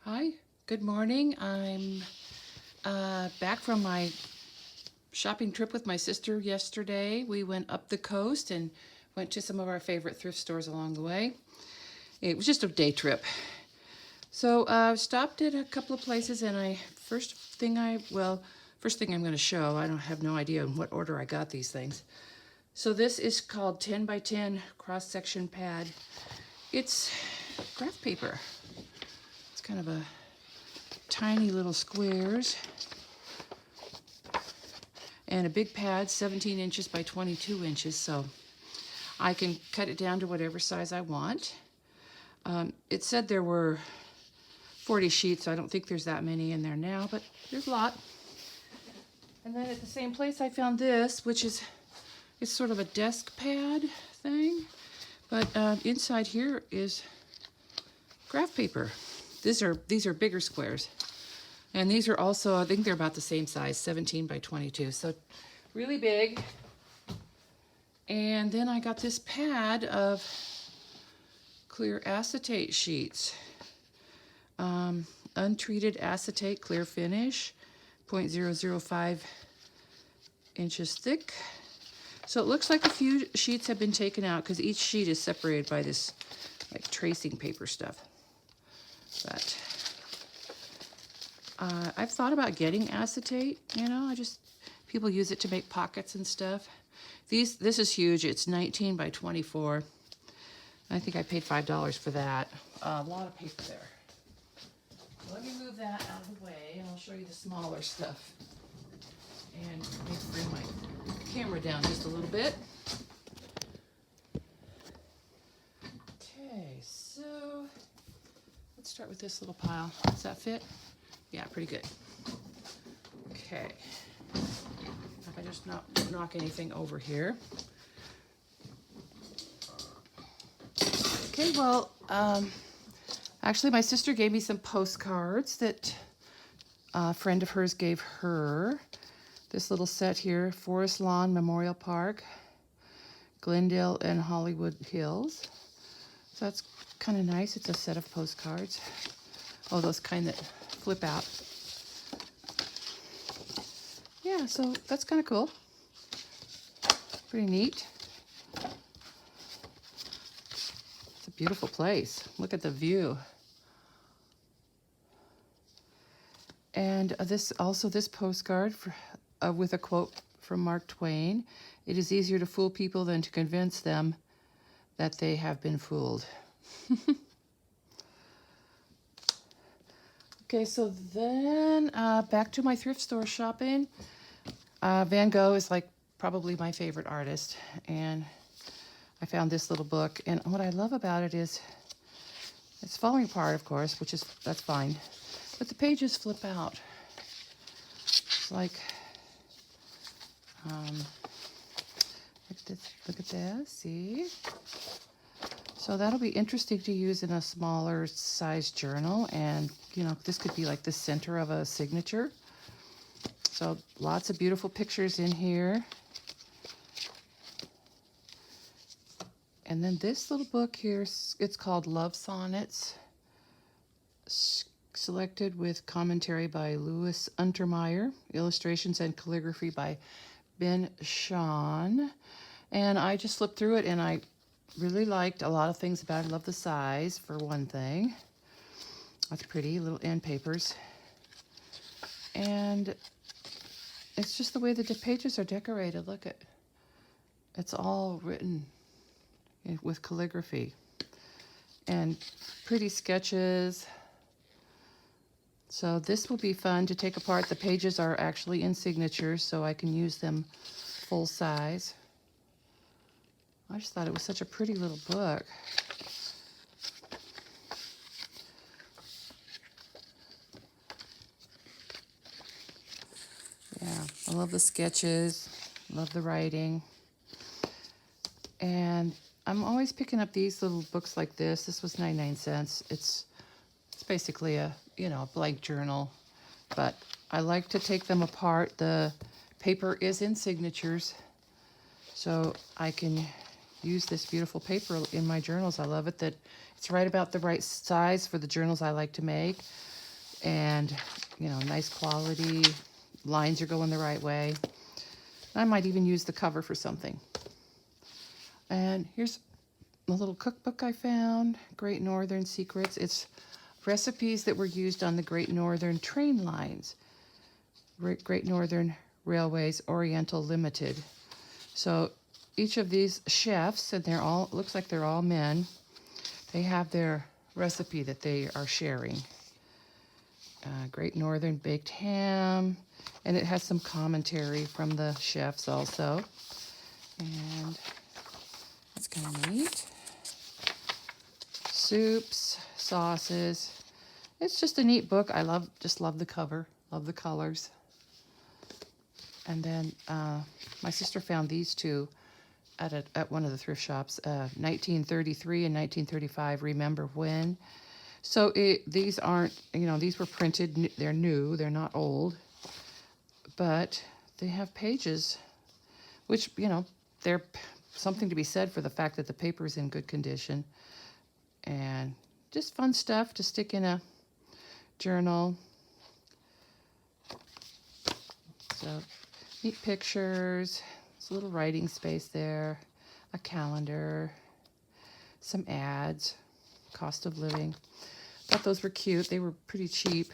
Hi, good morning. I'm back from my shopping trip with my sister yesterday. We went up the coast and went to some of our favorite thrift stores along the way. It was just a day trip. So stopped at a couple of places, and first thing I'm going to show. I don't have no idea in what order I got these things. So this is called 10 by 10 cross section pad. It's graph paper. It's kind of a tiny little squares and a big pad, 17 inches by 22 inches, so I can cut it down to whatever size I want. It said there were 40 sheets, so I don't think there's that many in there now, but there's a lot. And then at the same place I found this, which is it's sort of a desk pad thing, but inside here is graph paper. These are bigger squares. And these are also, I think they're about the same size, 17 by 22. So really big. And then I got this pad of clear acetate sheets. Untreated acetate clear finish, 0.005 inches thick. So it looks like a few sheets have been taken out because each sheet is separated by this like tracing paper stuff. But I've thought about getting acetate, people use it to make pockets and stuff. This is huge. It's 19 by 24. I think I paid $5 for that. A lot of paper there. Let me move that out of the way, and I'll show you the smaller stuff. And maybe bring my camera down just a little bit. Okay, so let's start with this little pile. Does that fit? Yeah, pretty good. Okay. If I just knock anything over here. Okay, well, actually my sister gave me some postcards that a friend of hers gave her. This little set here, Forest Lawn Memorial Park, Glendale and Hollywood Hills. So that's kind of nice. It's a set of postcards. Oh, those kind that flip out. Yeah, so that's kind of cool. Pretty neat. It's a beautiful place. Look at the view. And this postcard with a quote from Mark Twain. It is easier to fool people than to convince them that they have been fooled. Okay, so then back to my thrift store shopping. Van Gogh is like probably my favorite artist, and I found this little book, and what I love about it is it's falling apart, of course, that's fine, but the pages flip out. It's like look at this, see? So that'll be interesting to use in a smaller size journal, and this could be like the center of a signature. So lots of beautiful pictures in here. And then this little book here, it's called Love Sonnets, selected with commentary by Louis Untermeyer, illustrations and calligraphy by Ben Sean. And I just flipped through it, and I really liked a lot of things about it. I love the size, for one thing. That's pretty, little end papers. And it's just the way that the pages are decorated. Look at, it's all written with calligraphy. And pretty sketches. So this will be fun to take apart. The pages are actually in signatures, so I can use them full size. I just thought it was such a pretty little book. Yeah, I love the sketches, love the writing. And I'm always picking up these little books like this. This was 99 cents. It's basically a blank journal, but I like to take them apart. The paper is in signatures, so I can use this beautiful paper in my journals. I love it that it's right about the right size for the journals I like to make. and, you know, nice quality. Lines are going the right way. I might even use the cover for something. And here's a little cookbook I found, Great Northern Secrets. It's recipes that were used on the Great Northern train lines. Great Northern Railways Oriental Limited. So each of these chefs, and they're all, looks like they're all men, they have their recipe that they are sharing. Great Northern Baked Ham, and it has some commentary from the chefs also. And it's kind of neat. Soups, sauces. It's just a neat book. I just love the cover, love the colors. And then my sister found these two at one of the thrift shops, 1933 and 1935, Remember When. So these aren't, you know, these were printed, they're new, they're not old, but they have pages, which, you know, they're something to be said for the fact that the paper is in good condition. And just fun stuff to stick in a journal. So neat pictures, there's a little writing space there, a calendar, some ads, cost of living. Thought those were cute. They were pretty cheap.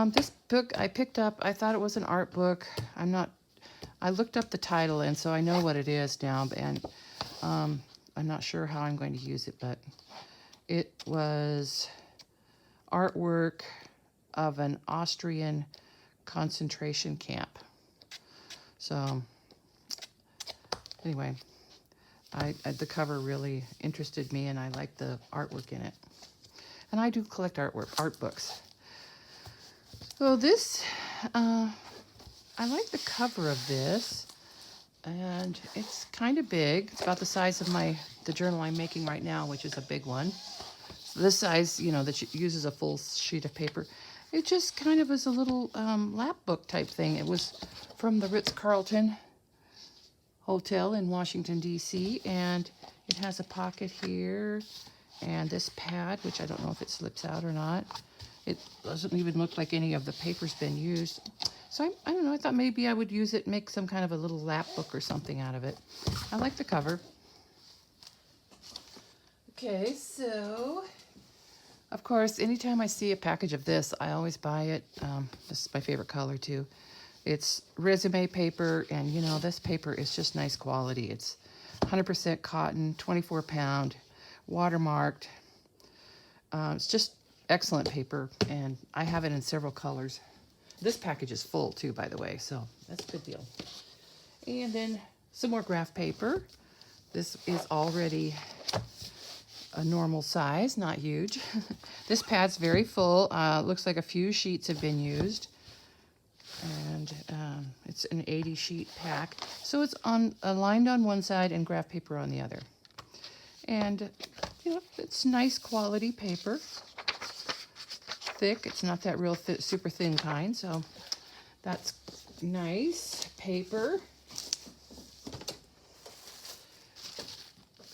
This book I picked up, I thought it was an art book. I looked up the title, and so I know what it is now, and I'm not sure how I'm going to use it, but it was artwork of an Austrian concentration camp. So anyway, the cover really interested me, and I liked the artwork in it. And I do collect art books. So this, I like the cover of this, and it's kind of big. It's about the size of the journal I'm making right now, which is a big one. So this size, you know, that uses a full sheet of paper. It just kind of is a little lap book type thing. It was from the Ritz-Carlton Hotel in Washington, D.C., and it has a pocket here. And this pad, which I don't know if it slips out or not. It doesn't even look like any of the paper's been used. So I don't know, I thought maybe I would use it, make some kind of a little lap book or something out of it. I like the cover. Okay, so, of course, anytime I see a package of this, I always buy it. This is my favorite color, too. It's resume paper, and, you know, this paper is just nice quality. It's 100% cotton, 24-pound. Watermarked. It's just excellent paper, and I have it in several colors. This package is full too, by the way, so that's a good deal. And then some more graph paper. This is already a normal size, not huge. This pad's very full. Looks like a few sheets have been used, and it's an 80 sheet pack. So it's lined on one side and graph paper on the other. And, you know, it's nice quality paper. Thick. It's not that real super thin kind, so that's nice paper.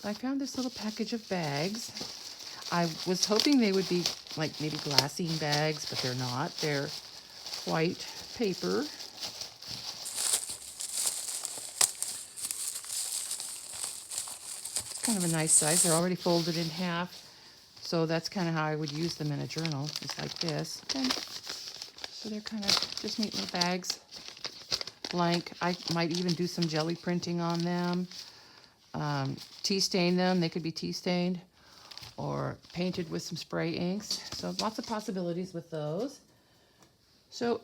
I found this little package of bags. I was hoping they would be like maybe glassine bags, but they're not. They're white paper. Kind of a nice size. They're already folded in half, so that's kind of how I would use them in a journal. It's like this. And so they're kind of just neat little bags. Blank. I might even do some jelly printing on them. Tea stain them. They could be tea stained or painted with some spray inks. So lots of possibilities with those. So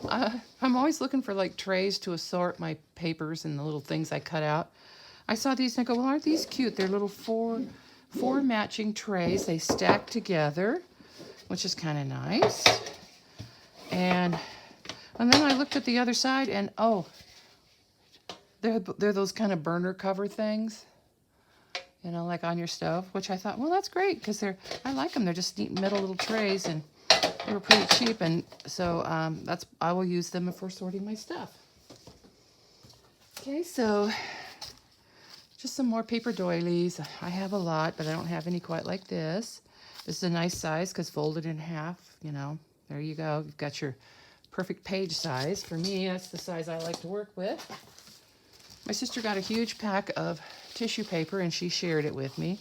I'm always looking for like trays to assort my papers and the little things I cut out. I saw these and I go, well, aren't these cute? They're little four matching trays. They stack together, which is kind of nice. And then I looked at the other side and, oh, they're those kind of burner cover things, you know, like on your stove, which I thought, well, that's great because I like them. They're just neat metal little trays, and they were pretty cheap. And so I will use them for sorting my stuff. Okay, so just some more paper doilies. I have a lot, but I don't have any quite like this. This is a nice size because folded in half, you know, there you go. You've got your perfect page size. For me, that's the size I like to work with. My sister got a huge pack of tissue paper and she shared it with me.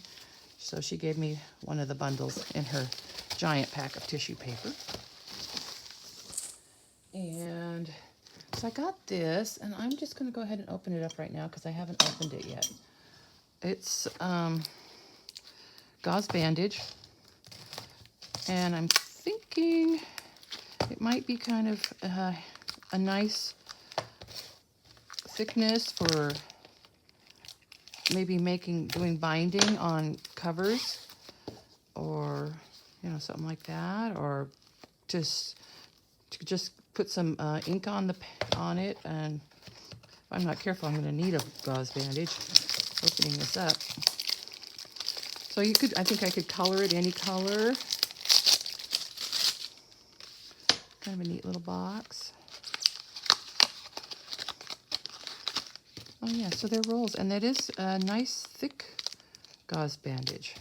So she gave me one of the bundles in her giant pack of tissue paper. And so I got this, and I'm just going to go ahead and open it up right now because I haven't opened it yet. It's gauze bandage, and I'm thinking it might be kind of a nice thickness for maybe doing binding on covers, or you know, something like that, or just put some ink on it, and if I'm not careful, I'm going to need a gauze bandage. Opening this up, so I think I could color it any color. Kind of a neat little box. Oh yeah, so they're rolls, and that is a nice thick gauze bandage.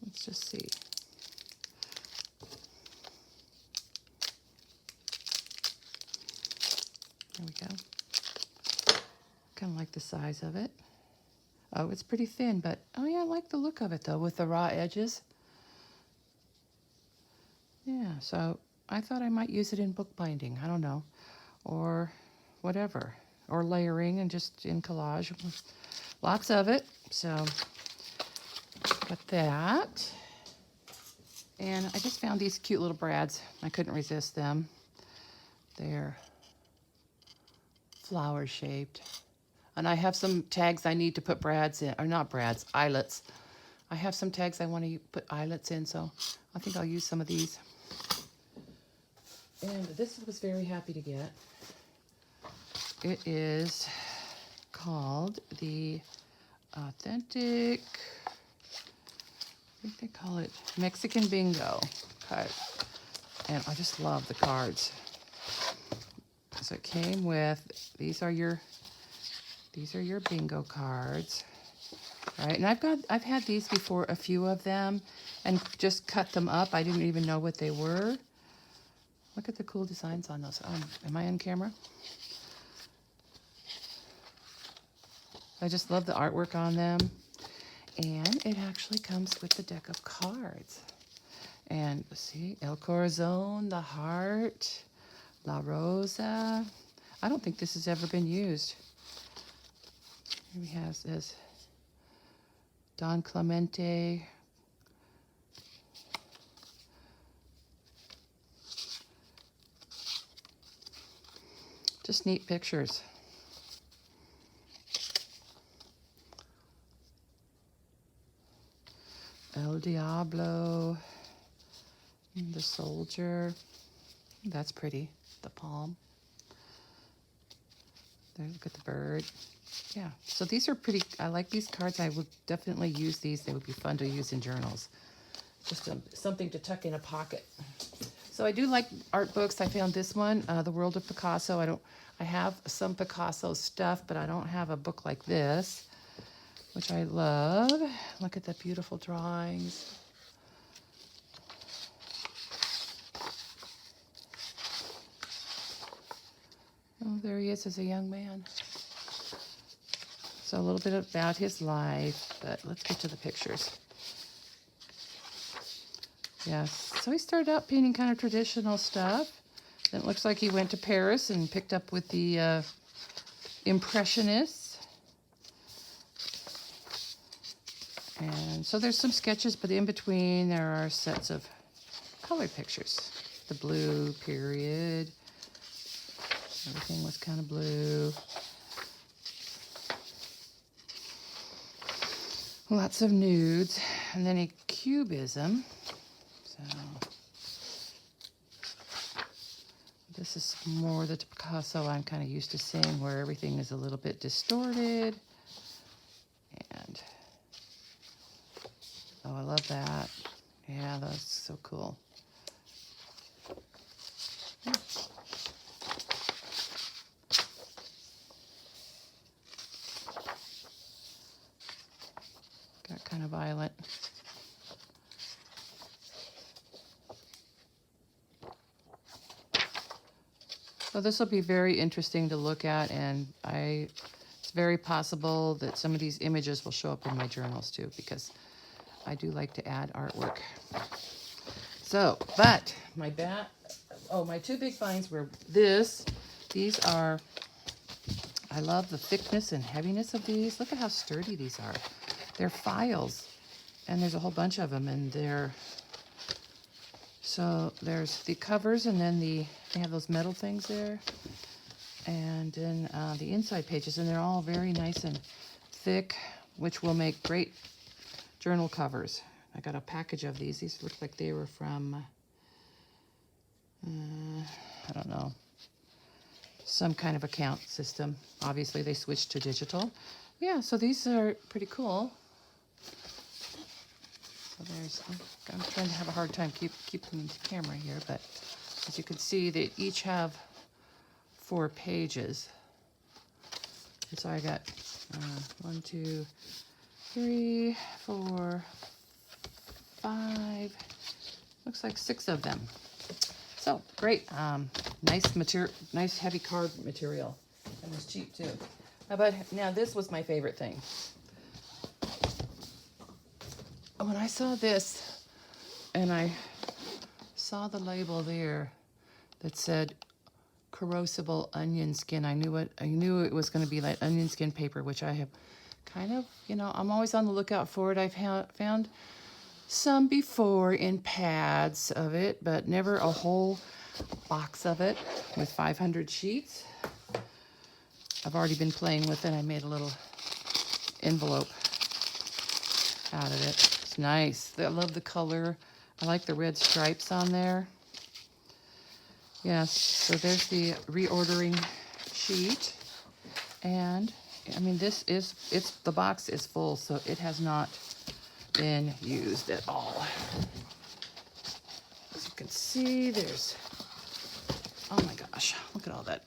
Let's just see. There we go. Kind of like the size of it. Oh, it's pretty thin, but oh yeah, I like the look of it though, with the raw edges. Yeah, so I thought I might use it in bookbinding. I don't know, or whatever, or layering and just in collage. Lots of it. So got that. And I just found these cute little brads. I couldn't resist them. They're flower shaped. And I have some tags I need to put brads in, or not brads, eyelets. I have some tags I want to put eyelets in, so I think I'll use some of these. And this I was very happy to get. It is called the Authentic, I think they call it Mexican Bingo card. And I just love the cards. So it came with, these are your bingo cards, right? And I've had these before, a few of them, and just cut them up. I didn't even know what they were. Look at the cool designs on those. Am I on camera? I just love the artwork on them. And it actually comes with the deck of cards. And let's see, El Corazon, the Heart, La Rosa. I don't think this has ever been used. Here we have this Don Clemente. Just neat pictures. El Diablo, the Soldier. That's pretty. The palm. There, look at the bird. Yeah, so these are pretty, I like these cards. I would definitely use these. They would be fun to use in journals. Just something to tuck in a pocket. So I do like art books. I found this one, The World of Picasso. I have some Picasso stuff, but I don't have a book like this, which I love. Look at the beautiful drawings. Oh, there he is as a young man. So a little bit about his life, but let's get to the pictures. Yes, so he started out painting kind of traditional stuff. Then it looks like he went to Paris and picked up with the Impressionists. And so there's some sketches, but in between there are sets of color pictures. The blue period. Everything was kind of blue. Lots of nudes. And then a cubism. So this is more the Picasso I'm kind of used to seeing, where everything is a little bit distorted. And oh, I love that. Yeah, that's so cool. Yeah. Got kind of violent. So this will be very interesting to look at, and it's very possible that some of these images will show up in my journals too, because I do like to add artwork. So, but my two big finds were these are, I love the thickness and heaviness of these. Look at how sturdy these are. They're files, and there's a whole bunch of them, and so there's the covers, and then they have those metal things there, and then the inside pages, and they're all very nice and thick, which will make great journal covers. I got a package of these. These look like they were from, I don't know, some kind of account system. Obviously, they switched to digital. Yeah, so these are pretty cool. So I'm trying to have a hard time keeping the camera here, but as you can see, they each have 4 pages. And so I got 1, 2, 3, 4, 5, looks like 6 of them. So great, nice heavy card material, and it's cheap too. But now this was my favorite thing. When I saw this, and I saw the label there that said corrosible onion skin, I knew it was going to be like onion skin paper, which I have kind of, I'm always on the lookout for it. I've found some before in pads of it, but never a whole box of it with 500 sheets. I've already been playing with it. I made a little envelope out of it. It's nice. I love the color. I like the red stripes on there. Yes, so there's the reordering sheet. And I mean, the box is full, so it has not been used at all. As you can see, there's, oh my gosh, look at all that.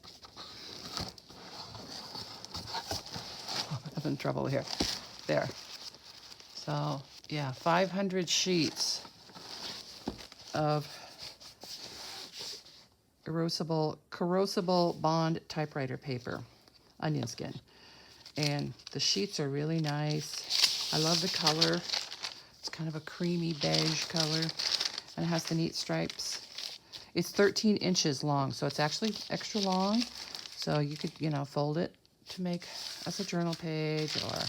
Oh, I'm having trouble here. There. So, yeah, 500 sheets of corrosible bond typewriter paper, onion skin. And the sheets are really nice. I love the color. It's kind of a creamy beige color, and it has the neat stripes. It's 13 inches long, so it's actually extra long. So you could, fold it to make as a journal page, or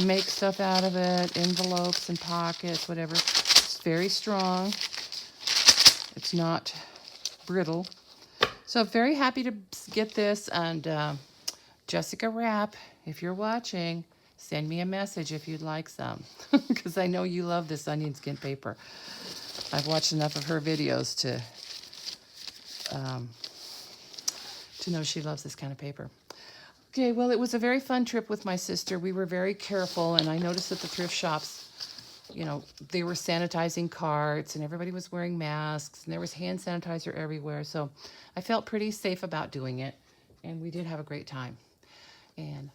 make stuff out of it, envelopes and pockets, whatever. It's very strong. It's not brittle. So very happy to get this, and Jessica Rapp, if you're watching, send me a message if you'd like some, because I know you love this onion skin paper. I've watched enough of her videos to know she loves this kind of paper. Okay, well, it was a very fun trip with my sister. We were very careful, and I noticed that the thrift shops, they were sanitizing carts, and everybody was wearing masks, and there was hand sanitizer everywhere. So I felt pretty safe about doing it, and we did have a great time. And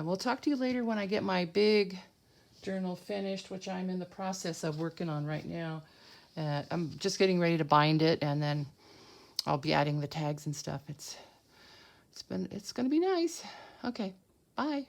we'll talk to you later when I get my big journal finished, which I'm in the process of working on right now. I'm just getting ready to bind it, and then I'll be adding the tags and stuff. It's going to be nice. Okay, bye.